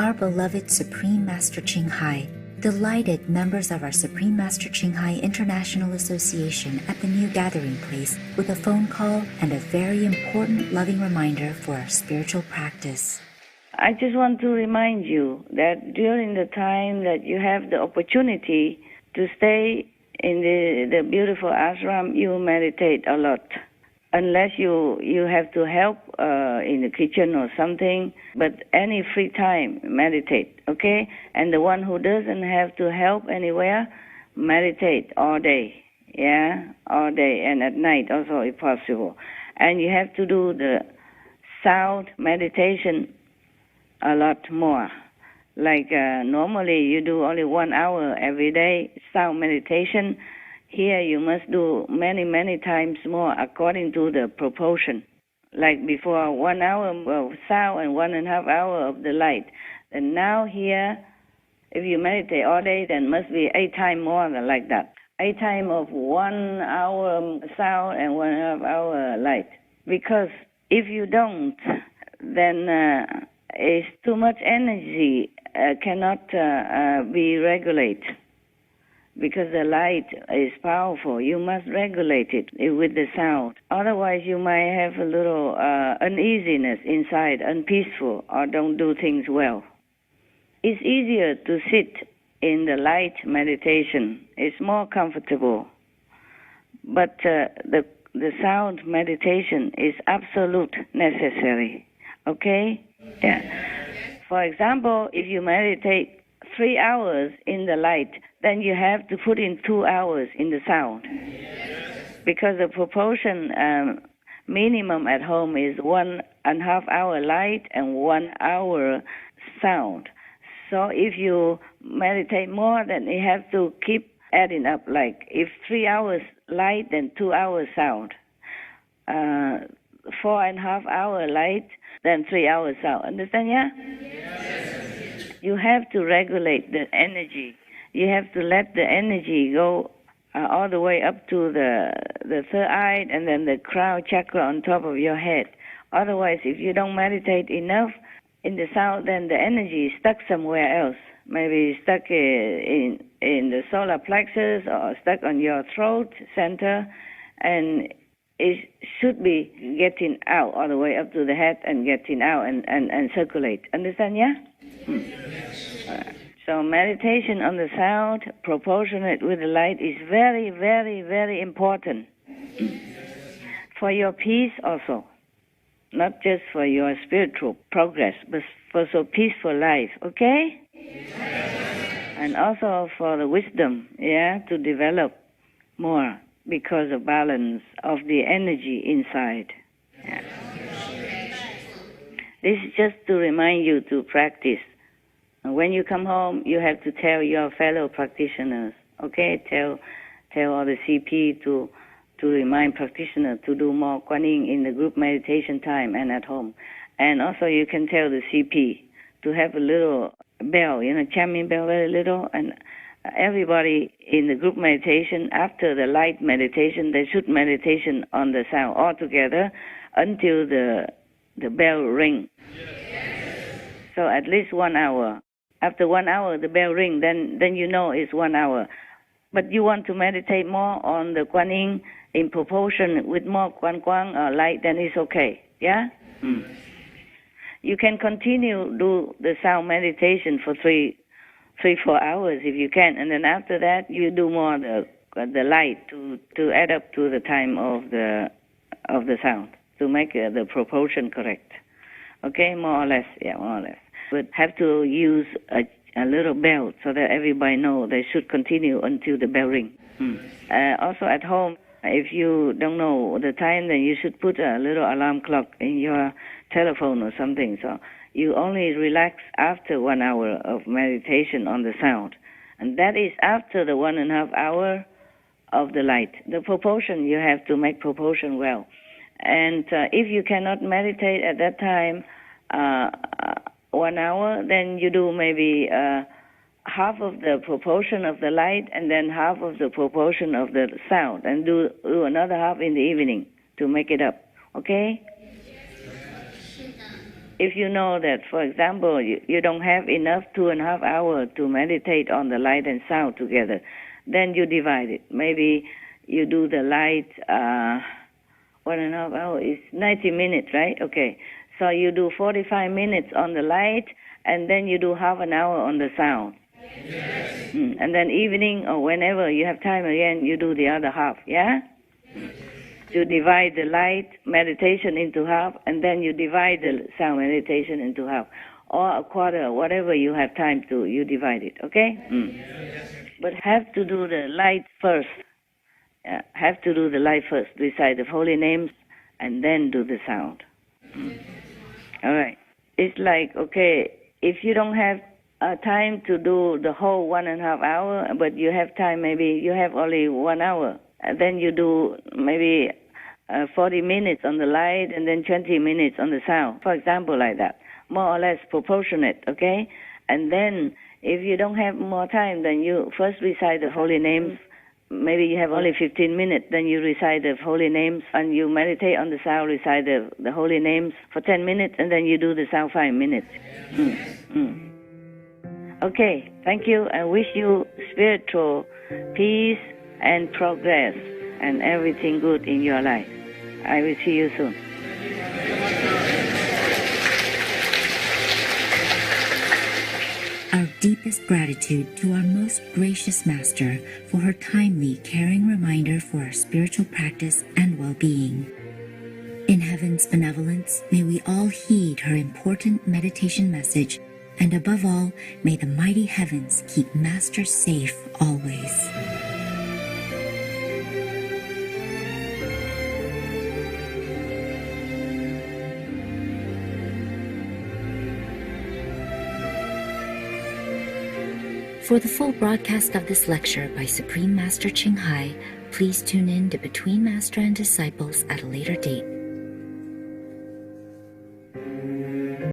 our beloved Supreme Master CHINGHAI, delighted members of our Supreme Master CHINGHAI International Association at the new gathering place with a phone call and a very important loving reminder for our spiritual practice. I just want to remind you that during the time that you have the opportunity to stay in the beautiful ashram, you meditate a lot. Unless you have to help in the kitchen or something, but any free time, meditate, okay? And the one who doesn't have to help anywhere, meditate all day, yeah? All day, and at night also if possible. And you have to do the sound meditation a lot more. Like normally you do only 1 hour every day, sound meditation. Here you must do many, many times more according to the proportion. Like before, 1 hour of sound and 1.5 hours of the light. And now here, if you meditate all day, then must be 8 times more than like that. 8 times of 1 hour sound and 1.5 hour light. Because if you don't, then it's too much energy, cannot be regulated. Because the light is powerful, you must regulate it with the sound. Otherwise, you might have a little uneasiness inside, unpeaceful, or don't do things well. It's easier to sit in the light meditation. It's more comfortable. But the sound meditation is absolute necessary. Okay? Yeah. For example, if you meditate 3 hours in the light, then you have to put in 2 hours in the sound. Because the proportion minimum at home is 1.5 hour light and 1 hour sound. So if you meditate more, then you have to keep adding up. Like if 3 hours light, then 2 hours sound. 4.5 hour light, then 3 hours sound. Understand, yeah? Yes. You have to regulate the energy. You have to let the energy go all the way up to the third eye and then the crown chakra on top of your head. Otherwise, if you don't meditate enough in the sound, then the energy is stuck somewhere else. Maybe stuck in the solar plexus or stuck on your throat center, and it should be getting out all the way up to the head and getting out and circulate. Understand, yeah? So meditation on the sound, proportionate with the light, is very, very, very important for your peace also. Not just for your spiritual progress, but for so peaceful life, okay? And also for the wisdom, yeah, to develop more because of balance of the energy inside. Yeah. This is just to remind you to practice. When you come home, you have to tell your fellow practitioners, okay? Tell all the CP to remind practitioners to do more Quan Yin in the group meditation time and at home. And also you can tell the CP to have a little bell, chiming bell very little, and everybody in the group meditation, after the light meditation, they should meditation on the sound all together until the bell ring. So at least 1 hour. After 1 hour, the bell ring, then you know it's 1 hour. But you want to meditate more on the Quan Yin in proportion with more Quan or light, then it's okay. Yeah? You can continue do the sound meditation for 3-4 hours if you can, and then after that you do more the light to add up to the time of the sound to make the proportion correct. Okay, more or less, yeah, more or less. But have to use a little bell so that everybody know they should continue until the bell ring. Also at home, if you don't know the time, then you should put a little alarm clock in your telephone or something. So you only relax after 1 hour of meditation on the sound. And that is after the 1.5 hour of the light. The proportion, you have to make proportion well. And if you cannot meditate at that time, 1 hour, then you do maybe half of the proportion of the light and then half of the proportion of the sound, and do another half in the evening to make it up. Okay? if you know that, for example, you don't have enough 2.5 hours to meditate on the light and sound together, then you divide it. Maybe you do the light 1.5 hours is 90 minutes, right? Okay. So you do 45 minutes on the light, and then you do half an hour on the sound. Yes. And then evening or whenever you have time again, you do the other half, yeah? You divide the light meditation into half, and then you divide the sound meditation into half. Or a quarter, whatever you have time to, you divide it, okay? But have to do the light first. Have to do the light first, recite the holy names, and then do the sound. All right. It's like, okay, if you don't have time to do the whole 1.5 hour, but you have time, maybe you have only 1 hour, and then you do maybe 40 minutes on the light and then 20 minutes on the sound, for example, like that. More or less proportionate, okay? And then if you don't have more time, then you first recite the holy names. Maybe you have only 15 minutes, then you recite the holy names, and you meditate on the sound, recite the holy names for 10 minutes, and then you do the sound 5 minutes. Okay, thank you. I wish you spiritual peace and progress and everything good in your life. I will see you soon. Our deepest gratitude to our most gracious Master for her timely, caring reminder for our spiritual practice and well-being. In heaven's benevolence, may we all heed her important meditation message, and above all, may the mighty heavens keep Master safe always. For the full broadcast of this lecture by Supreme Master CHINGHAI, please tune in to Between Master and Disciples at a later date.